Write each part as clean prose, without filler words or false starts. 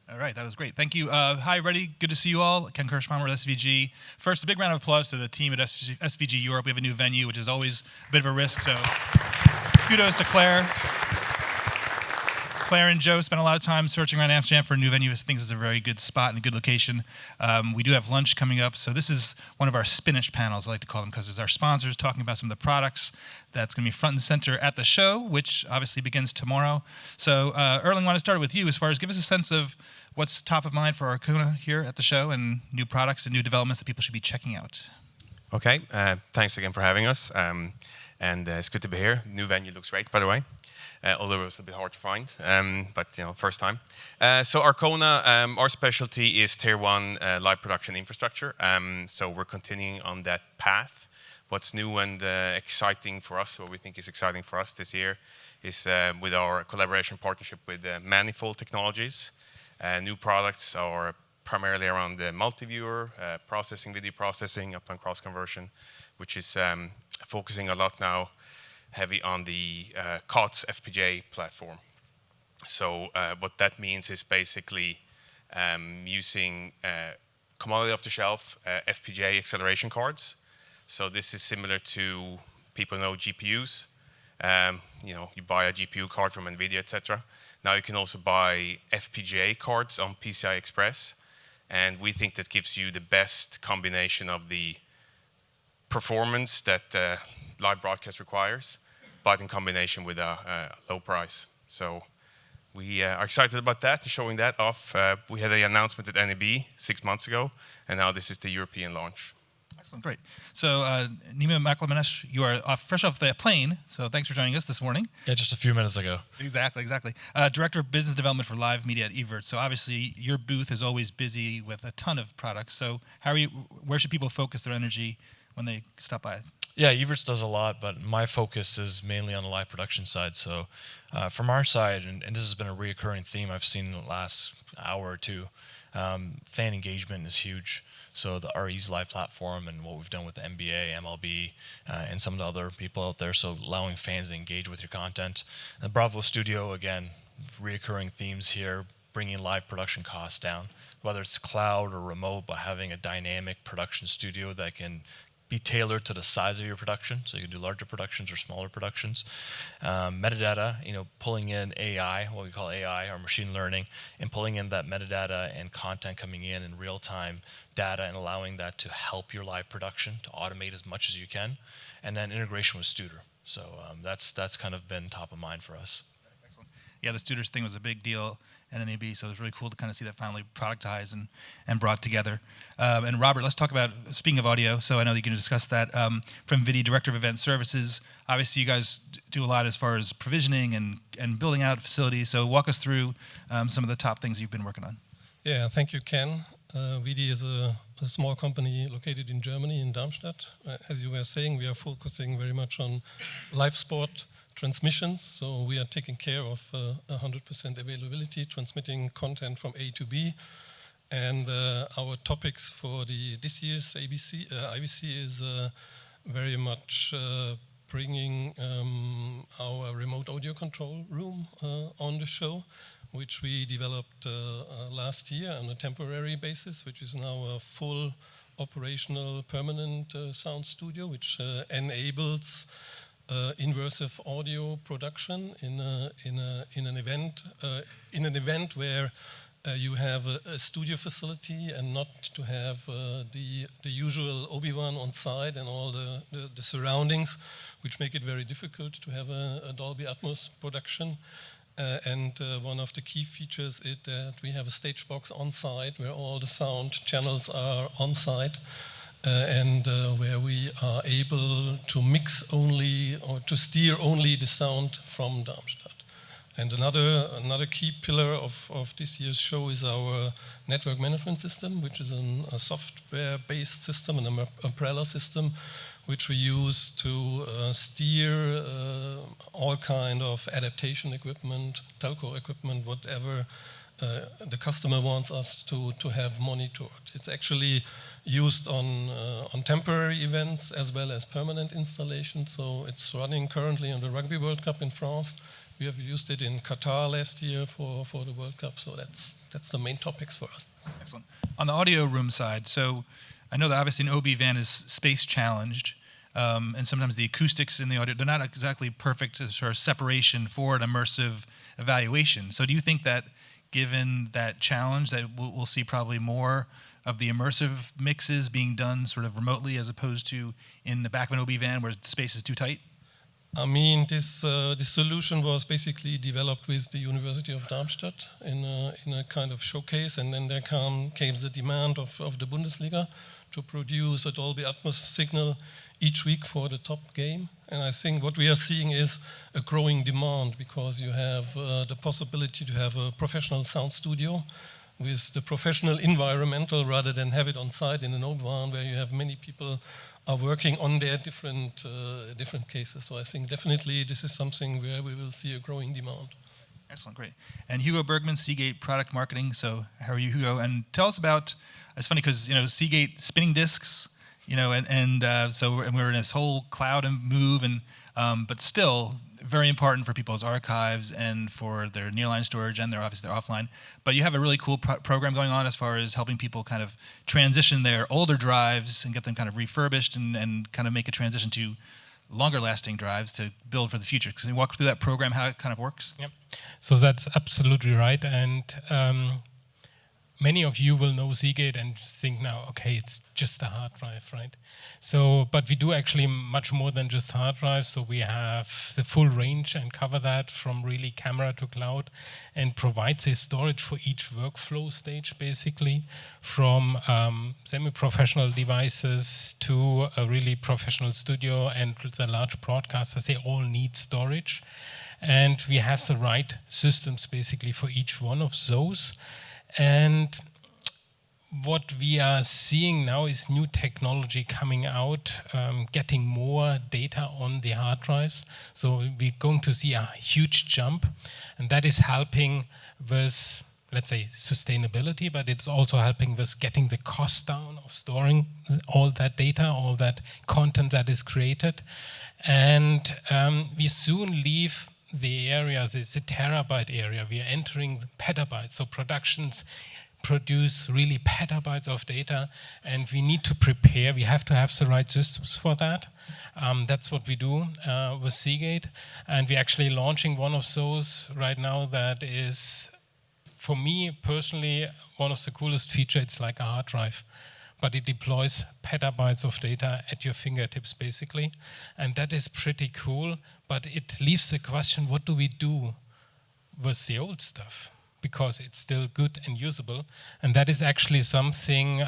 All right, that was great. Thank you. Hi, everybody. Good to see you all. Ken Kerschbaumer with SVG. First, a big round of applause to the team at SVG Europe. We have a new venue, which is always a bit of a risk, so kudos to Claire. Claire and Joe spent a lot of time searching around Amsterdam for a new venue. I think this is a very good spot and a good location. We do have lunch coming up, so this is one of our Spanish panels, I like to call them, because it's our sponsors talking about some of the products that's going to be front and center at the show, which obviously begins tomorrow. So Erling, I want to start with you as far as give us a sense of what's top of mind for Arkona here at the show and new products and new developments that people should be checking out. Okay, thanks again for having us. And it's good to be here. New venue looks great, by the way. Although it was a bit hard to find, but first time. So Arkona, our specialty is tier 1 live production infrastructure. So we're continuing on that path. What's new and exciting for us, what we think is exciting for us this year, is with our collaboration partnership with Manifold Technologies. New products are primarily around the multi-viewer, processing, video processing, uptime cross conversion, which is focusing a lot now heavy on the COTS FPGA platform. So what that means is basically using commodity off-the-shelf FPGA acceleration cards. So this is similar to, people know GPUs. You buy a GPU card from NVIDIA, etc. Now you can also buy FPGA cards on PCI Express. And we think that gives you the best combination of the performance that live broadcast requires, but in combination with a low price. So we are excited about that, showing that off. We had an announcement at NAB 6 months ago, and now this is the European launch. Excellent, great. So Nima Malekmanesh, you are fresh off the plane, so thanks for joining us this morning. Yeah, just a few minutes ago. Exactly. Director of Business Development for Live Media at Evertz. So obviously your booth is always busy with a ton of products. So where should people focus their energy when they stop by? Yeah, Evertz does a lot, but my focus is mainly on the live production side. So from our side, and this has been a reoccurring theme I've seen in the last hour or two, fan engagement is huge. So the RE's live platform and what we've done with the NBA, MLB, and some of the other people out there, so allowing fans to engage with your content. The Bravo Studio, again, reoccurring themes here, bringing live production costs down, whether it's cloud or remote, but having a dynamic production studio that can be tailored to the size of your production, so you can do larger productions or smaller productions. Metadata, pulling in AI, what we call AI or machine learning, and pulling in that metadata and content coming in real-time data and allowing that to help your live production, to automate as much as you can, and then integration with Studer. So that's kind of been top of mind for us. Excellent. Yeah, the Studers thing was a big deal at NAB, so it was really cool to kind of see that finally productized and brought together. And Robert, let's talk about, speaking of audio, so I know that you can discuss that, from VIDI, Director of Event Services. Obviously you guys do a lot as far as provisioning and building out facilities, so walk us through some of the top things you've been working on. Yeah, thank you, Ken. VIDI is a small company located in Germany, in Darmstadt. As you were saying, we are focusing very much on live sport transmissions, so we are taking care of 100% availability, transmitting content from A to B. And our topics for this year's IBC is very much bringing our remote audio control room on the show, which we developed last year on a temporary basis, which is now a full operational permanent sound studio, which enables inversive audio production in an event where you have a studio facility and not to have the usual Obi-Wan on site and all the surroundings, which make it very difficult to have a Dolby Atmos production. And one of the key features is that we have a stage box on site where all the sound channels are on site. And where we are able to mix only or to steer only the sound from Darmstadt. And another key pillar of this year's show is our network management system, which is a software-based system, an umbrella system, which we use to steer all kind of adaptation equipment, telco equipment, whatever the customer wants us to have monitored. It's actually used on temporary events as well as permanent installations. So it's running currently on the Rugby World Cup in France. We have used it in Qatar last year for the World Cup. So that's That's the main topics for us. Excellent. On the audio room side, so I know that obviously an OB van is space challenged, and sometimes the acoustics in the audio, they're not exactly perfect as far as separation for an immersive evaluation. So do you think that given that challenge that we'll see probably more of the immersive mixes being done sort of remotely as opposed to in the back of an OB van where the space is too tight? I mean, this solution was basically developed with the University of Darmstadt in a kind of showcase, and then there came the demand of the Bundesliga to produce a Dolby Atmos signal each week for the top game. And I think what we are seeing is a growing demand because you have the possibility to have a professional sound studio with the professional environmental rather than have it on site in an old van where you have many people are working on their different cases. So I think definitely this is something where we will see a growing demand. Excellent, great. And Hugo Bergmann, Seagate Product Marketing. So how are you, Hugo? And tell us about, it's funny because, Seagate spinning discs, so we're in this whole cloud and move, and but still very important for people's archives and for their nearline storage and obviously their offline. But you have a really cool program going on as far as helping people kind of transition their older drives and get them kind of refurbished and kind of make a transition to longer lasting drives to build for the future. Can you walk through that program, how it kind of works? Yep. So that's absolutely right. And many of you will know Seagate and think now, okay, it's just a hard drive, right? So, but we do actually much more than just hard drives. So we have the full range and cover that from really camera to cloud and provides a storage for each workflow stage, basically, from semi-professional devices to a really professional studio and the large broadcasters. They all need storage. And we have the right systems, basically, for each one of those. And what we are seeing now is new technology coming out, getting more data on the hard drives. So we're going to see a huge jump, and that is helping with, let's say, sustainability, but it's also helping with getting the cost down of storing all that data, all that content that is created. And we soon leave the areas, it's a terabyte area. We are entering the petabytes. So productions produce really petabytes of data, and we need to prepare. We have to have the right systems for that. That's what we do with Seagate. And we're actually launching one of those right now that is, for me personally, one of the coolest features. It's like a hard drive, but it deploys petabytes of data at your fingertips, basically. And that is pretty cool, but it leaves the question, what do we do with the old stuff? Because it's still good and usable. And that is actually something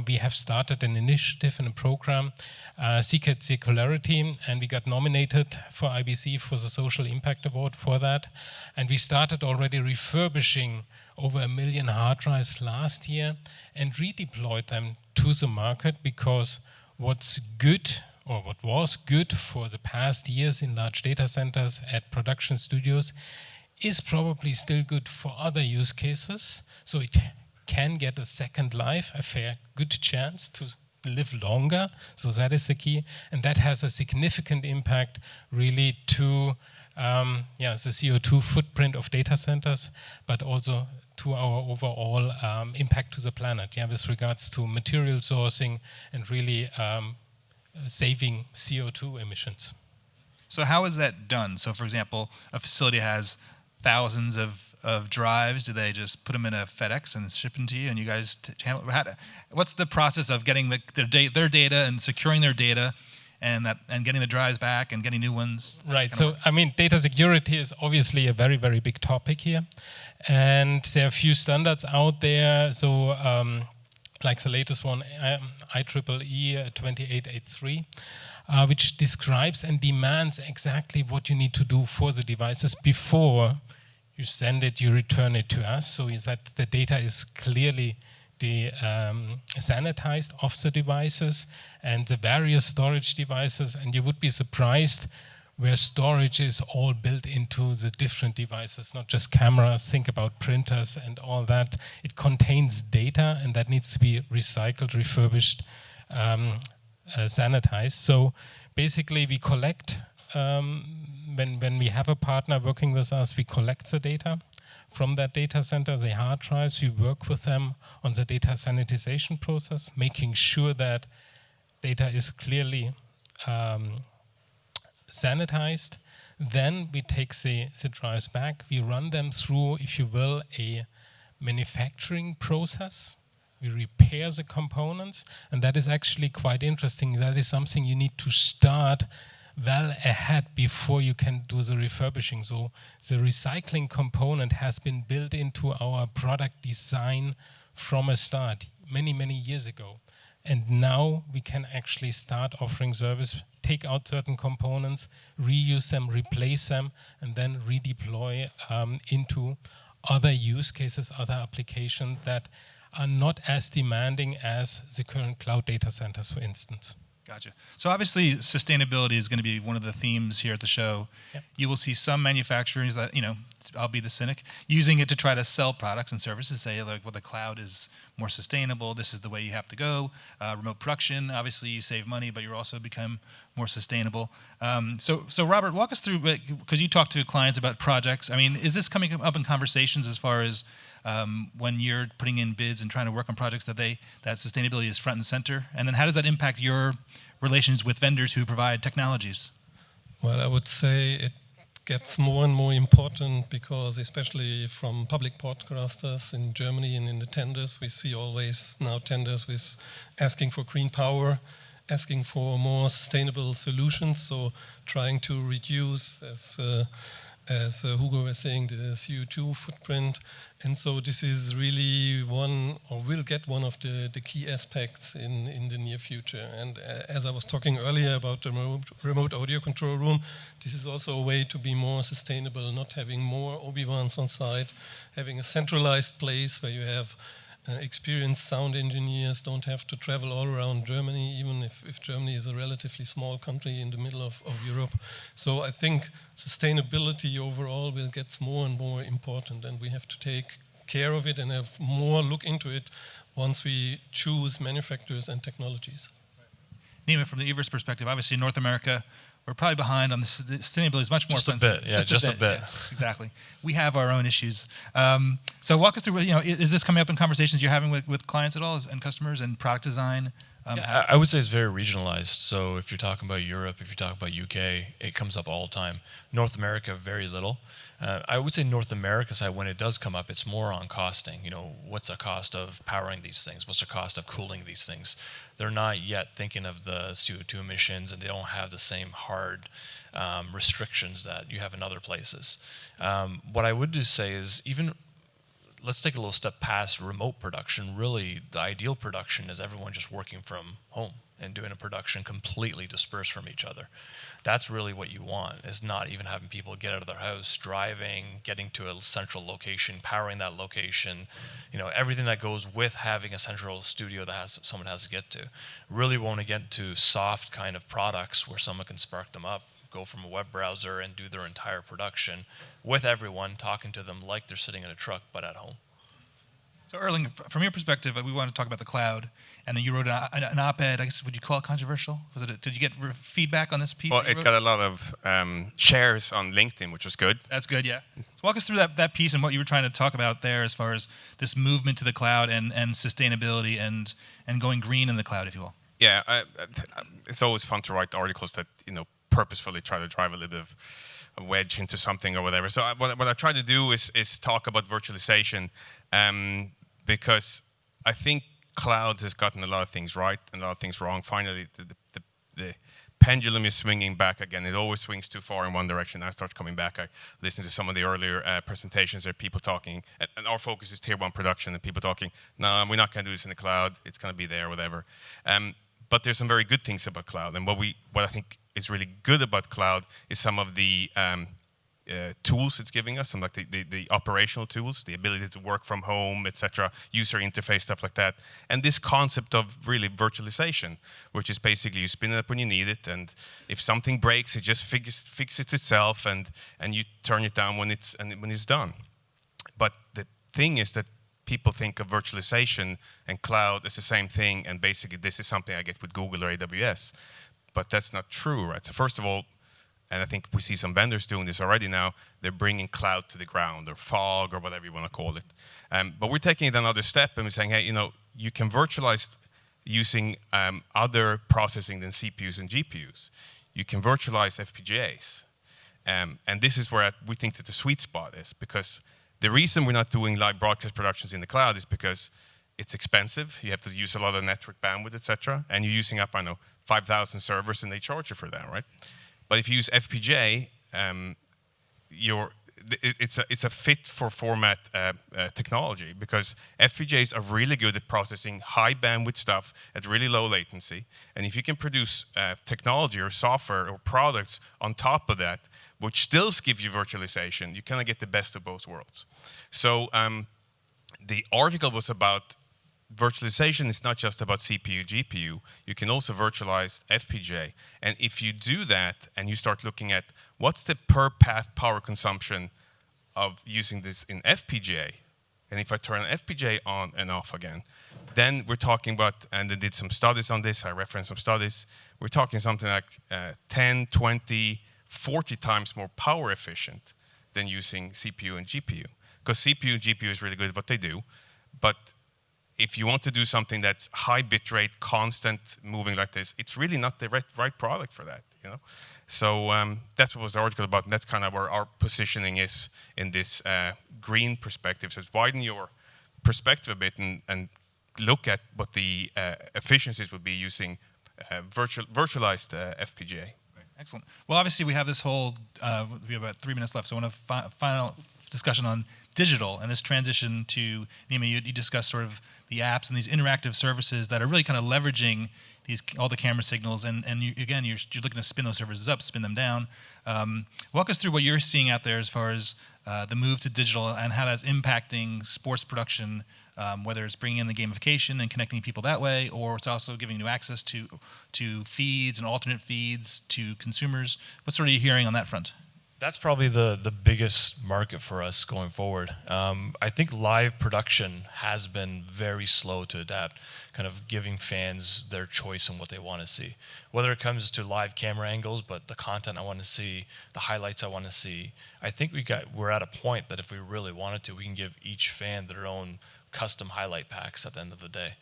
we have started an initiative and a program, Seagate Circularity, and we got nominated for IBC for the Social Impact Award for that. And we started already refurbishing over 1 million hard drives last year and redeployed them to the market, because what's good, or what was good for the past years in large data centers at production studios, is probably still good for other use cases. So it can get a second life, a fair good chance to live longer. So that is the key. And that has a significant impact really to the CO2 footprint of data centers, but also to our overall impact to the planet, with regards to material sourcing and really saving CO2 emissions. So how is that done? So for example, a facility has thousands of drives. Do they just put them in a FedEx and ship them to you, and you guys handle? What's the process of getting their data and securing their data, and getting the drives back and getting new ones? Right. So I mean, data security is obviously a very, very big topic here, and there are a few standards out there. So like the latest one, IEEE 2883. Which describes and demands exactly what you need to do for the devices before you send it, you return it to us, so that the data is clearly sanitized off the devices and the various storage devices. And you would be surprised where storage is all built into the different devices, not just cameras. Think about printers and all that. It contains data, and that needs to be recycled, refurbished, sanitized. So basically we collect, when we have a partner working with us, we collect the data from that data center, the hard drives. We work with them on the data sanitization process, making sure that data is clearly sanitized. Then we take the drives back. We run them through, if you will, a manufacturing process. We repair the components, and that is actually quite interesting. That is something you need to start well ahead before you can do the refurbishing. So the recycling component has been built into our product design from a start many, many years ago. And now we can actually start offering service, take out certain components, reuse them, replace them, and then redeploy into other use cases, other applications that are not as demanding as the current cloud data centers, for instance. Gotcha. So obviously, sustainability is going to be one of the themes here at the show. Yep. You will see some manufacturers that, I'll be the cynic, using it to try to sell products and services, say, like, well, the cloud is more sustainable, this is the way you have to go. Remote production, obviously, you save money, but you're also become more sustainable. So Robert, walk us through, because you talk to clients about projects. I mean, is this coming up in conversations as far as when you're putting in bids and trying to work on projects that sustainability is front and center? And then how does that impact your relations with vendors who provide technologies? Well, I would say it gets more and more important because, especially from public broadcasters in Germany and in the tenders, we see always now tenders with asking for green power, asking for more sustainable solutions, so trying to reduce, as Hugo was saying, the CO2 footprint. And so this is really one, or will get one of the key aspects in the near future. And as I was talking earlier about the remote audio control room, this is also a way to be more sustainable, not having more OB1s on site, having a centralized place where you have experienced sound engineers, don't have to travel all around Germany, even if Germany is a relatively small country in the middle of Europe. So I think sustainability overall will get more and more important, and we have to take care of it and have more look into it once we choose manufacturers and technologies. Nima, from the Evertz perspective, obviously in North America, we're probably behind on the sustainability is much more just sensitive. A bit, just a bit. Yeah, exactly. We have our own issues. So walk us through, is this coming up in conversations you're having with clients at all and customers and product design? I would say it's very regionalized. So if you're talking about Europe, if you're talking about UK, it comes up all the time. North America, very little. I would say North America side, when it does come up, it's more on costing. What's the cost of powering these things? What's the cost of cooling these things? They're not yet thinking of the CO2 emissions, and they don't have the same hard restrictions that you have in other places. What I would just say is, even let's take a little step past remote production. Really, the ideal production is everyone just working from home and doing a production completely dispersed from each other. That's really what you want, is not even having people get out of their house, driving, getting to a central location, powering that location, everything that goes with having a central studio that someone has to get to. Really want to get to soft kind of products where someone can spark them up, go from a web browser and do their entire production with everyone, talking to them like they're sitting in a truck, but at home. So Erling, from your perspective, we want to talk about the cloud, and then you wrote an op-ed. I guess, would you call it controversial? Did you get feedback on this piece? Well, it got a lot of shares on LinkedIn, which was good. That's good, yeah. So walk us through that piece and what you were trying to talk about there as far as this movement to the cloud and sustainability and going green in the cloud, if you will. Yeah, it's always fun to write articles that purposefully try to drive a little bit of a wedge into something or whatever. So what I try to do is talk about virtualization, because I think cloud has gotten a lot of things right and a lot of things wrong. Finally, the pendulum is swinging back again. It always swings too far in one direction. Now it starts coming back. I listened to some of the earlier presentations. There are people talking, and our focus is tier one production, and people talking, no, we're not going to do this in the cloud. It's going to be there, whatever. But there's some very good things about cloud, and what I think is really good about cloud is some of the tools it's giving us, some like the operational tools, the ability to work from home, etc., user interface, stuff like that. And this concept of really virtualization, which is basically you spin it up when you need it, and if something breaks, it just fixes itself, and you turn it down when it's done. But the thing is that people think of virtualization and cloud as the same thing, and basically this is something I get with Google or AWS. But that's not true, right? So first of all, and I think we see some vendors doing this already now, they're bringing cloud to the ground, or fog, or whatever you want to call it. But we're taking it another step, and we're saying, hey, you can virtualize using other processing than CPUs and GPUs. You can virtualize FPGAs. And this is where we think that the sweet spot is, because the reason we're not doing live broadcast productions in the cloud is because it's expensive. You have to use a lot of network bandwidth, etc. And you're using up, 5,000 servers, and they charge you for that, right? But if you use FPGA, it's a fit for format technology, because FPGAs are really good at processing high bandwidth stuff at really low latency. And if you can produce technology or software or products on top of that, which still give you virtualization, you kind of get the best of both worlds. So the article was about virtualization is not just about CPU, GPU. You can also virtualize FPGA. And if you do that and you start looking at what's the per path power consumption of using this in FPGA, and if I turn FPGA on and off again, then we're talking about, and they did some studies on this, I referenced some studies, we're talking something like 10, 20, 40 times more power efficient than using CPU and GPU. Because CPU and GPU is really good at what they do, but if you want to do something that's high bit rate, constant, moving like this, it's really not the right product for that. So that's what was the article about, and that's kind of where our positioning is in this green perspective. So widen your perspective a bit and look at what the efficiencies would be using virtualized FPGA. Excellent. Well, obviously, we have this whole, we have about 3 minutes left, so I want to final discussion on digital and this transition to, Nima, you discussed sort of the apps and these interactive services that are really kind of leveraging all the camera signals, and you're looking to spin those services up, spin them down. Walk us through what you're seeing out there as far as the move to digital and how that's impacting sports production, whether it's bringing in the gamification and connecting people that way, or it's also giving you access to feeds and alternate feeds to consumers. What sort of are you hearing on that front? That's probably the biggest market for us going forward. I think live production has been very slow to adapt, kind of giving fans their choice on what they want to see. Whether it comes to live camera angles, but the content I want to see, the highlights I want to see. I think we're at a point that if we really wanted to, we can give each fan their own custom highlight packs at the end of the day.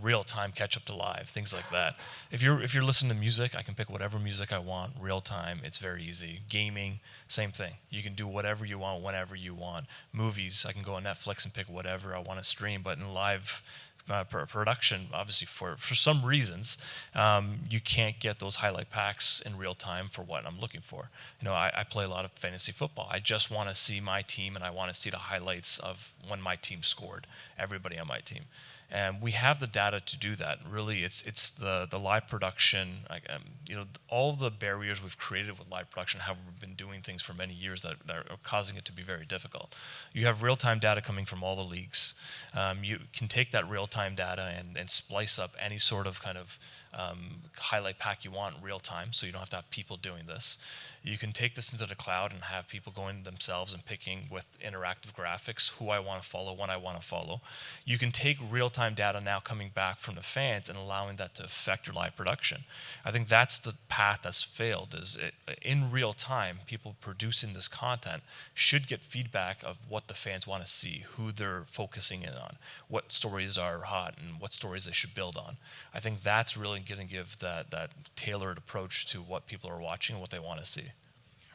Real-time catch-up to live, things like that. If you're listening to music, I can pick whatever music I want, real-time. It's very easy. Gaming, same thing. You can do whatever you want, whenever you want. Movies, I can go on Netflix and pick whatever I want to stream. But in live production, obviously for some reasons, you can't get those highlight packs in real time for what I'm looking for. I play a lot of fantasy football. I just want to see my team, and I want to see the highlights of when my team scored, everybody on my team. And we have the data to do that. Really, it's the live production. All the barriers we've created with live production, how we've been doing things for many years that are causing it to be very difficult. You have real-time data coming from all the leagues. You can take that real-time data and splice up any sort of kind of highlight pack you want real time, so you don't have to have people doing this. You can take this into the cloud and have people going themselves and picking with interactive graphics who I want to follow, when I want to follow. You can take real-time data now coming back from the fans and allowing that to affect your live production. I think that's the path that's failed, is in real time, people producing this content should get feedback of what the fans want to see, who they're focusing in on, what stories are hot and what stories they should build on. I think that's really going to give that tailored approach to what people are watching and what they want to see.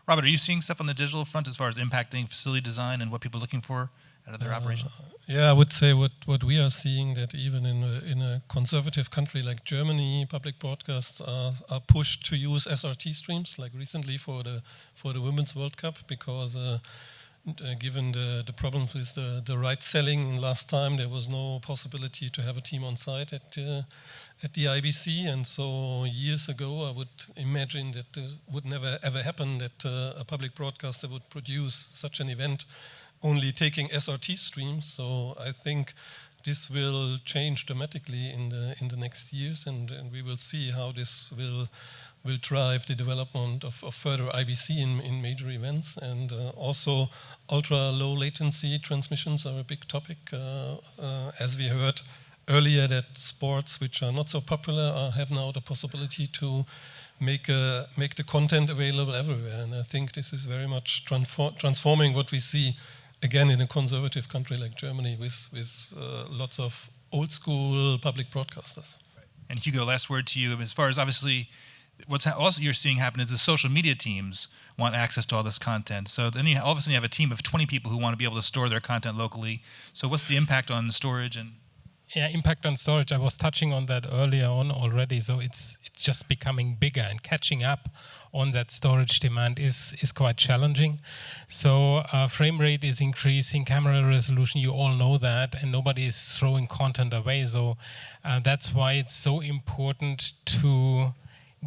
Robert, are you seeing stuff on the digital front as far as impacting facility design and what people are looking for out of their operations? Yeah, I would say what we are seeing, that even in a conservative country like Germany, public broadcasts are pushed to use SRT streams, like recently for the Women's World Cup, because given the problems with the right selling last time, there was no possibility to have a team on site at the IBC, and so years ago I would imagine that it would never ever happen that a public broadcaster would produce such an event only taking SRT streams. So I think this will change dramatically in the next years, and we will see how this will drive the development of further IBC in major events. And also ultra low latency transmissions are a big topic, as we heard earlier, that sports which are not so popular have now the possibility to make the content available everywhere. And I think this is very much transforming what we see again in a conservative country like Germany with lots of old school public broadcasters. And Hugo, last word to you. As far as obviously, what's also you're seeing happen is the social media teams want access to all this content. So then all of a sudden you have a team of 20 people who want to be able to store their content locally. So what's the impact on storage and? Yeah, impact on storage. I was touching on that earlier on already. So it's just becoming bigger, and catching up on that storage demand is quite challenging. So frame rate is increasing, camera resolution, you all know that, and nobody is throwing content away. So that's why it's so important to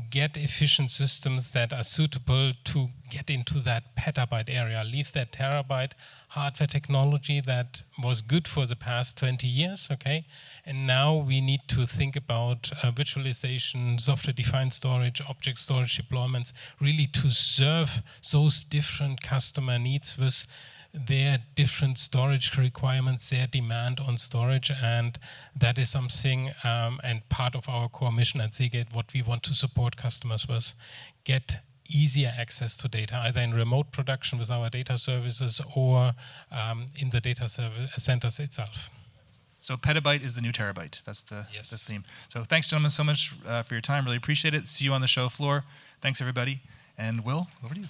get efficient systems that are suitable to get into that petabyte area, leave that terabyte hardware technology that was good for the past 20 years, okay? And now we need to think about virtualization, software-defined storage, object storage deployments, really to serve those different customer needs with their different storage requirements, their demand on storage, and that is something, and part of our core mission at Seagate, what we want to support customers with, get easier access to data, either in remote production with our data services or in the data centers itself. So petabyte is the new terabyte. That's the theme. So thanks, gentlemen, so much for your time. Really appreciate it. See you on the show floor. Thanks, everybody. And Will, over to you.